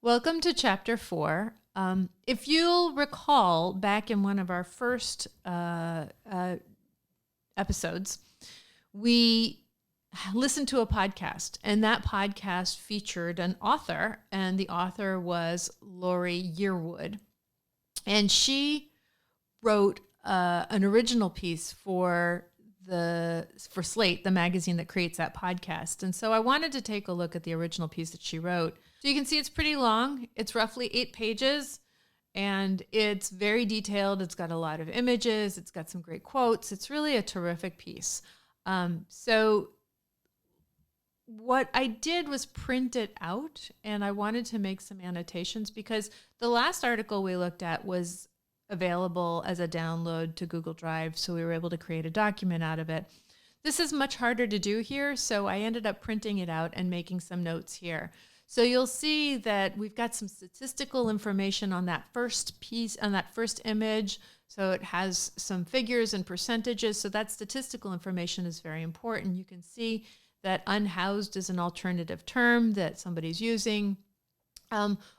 Welcome to Chapter 4. If you'll recall, back in one of our first episodes, we listened to a podcast, and that podcast featured an author, and the author was Lori Yearwood. And she wrote an original piece for Slate, the magazine that creates that podcast. And so I wanted to take a look at the original piece that she wrote. So you can see it's pretty long. It's roughly 8 pages, and it's very detailed. It's got a lot of images. It's got some great quotes. It's really a terrific piece. So what I did was print it out, and I wanted to make some annotations because the last article we looked at was available as a download to Google Drive, so we were able to create a document out of it. This is much harder to do here, so I ended up printing it out and making some notes here. So you'll see that we've got some statistical information on that first piece, on that first image. So it has some figures and percentages. So that statistical information is very important. You can see that unhoused is an alternative term that somebody's using.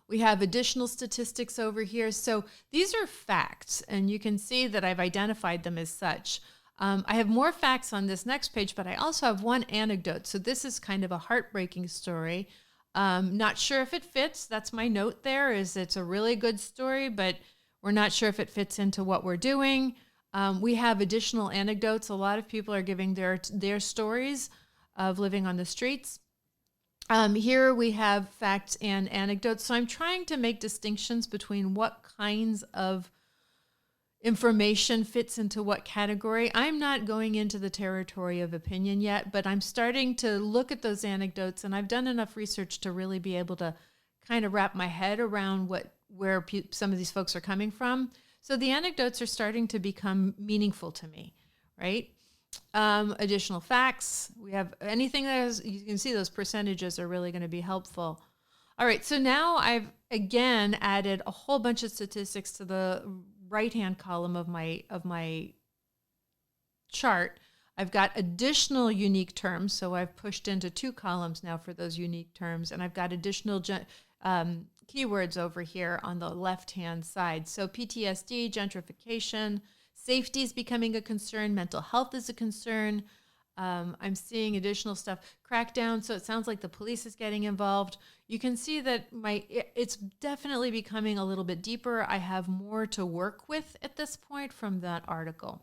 We have additional statistics over here. So these are facts, and you can see that I've identified them as such. I have more facts on this next page, but I also have one anecdote. So this is kind of a heartbreaking story. Not sure if it fits. That's my note there, is it's a really good story, but we're not sure if it fits into what we're doing. We have additional anecdotes. A lot of people are giving their stories of living on the streets. Here we have facts and anecdotes. So I'm trying to make distinctions between what kinds of information fits into what category. I'm not going into the territory of opinion yet, but I'm starting to look at those anecdotes, and I've done enough research to really be able to kind of wrap my head around where some of these folks are coming from. So the anecdotes are starting to become meaningful to me, right? Additional facts. We have anything that is, you can see those percentages are really going to be helpful. All right, so now I've again added a whole bunch of statistics to the right-hand column of my chart. I've got additional unique terms, so I've pushed into 2 columns now for those unique terms, and I've got additional keywords over here on the left-hand side. So PTSD, gentrification, safety is becoming a concern, mental health is a concern. I'm seeing additional stuff, crackdown, so it sounds like the police is getting involved. You can see that it's definitely becoming a little bit deeper. I have more to work with at this point from that article.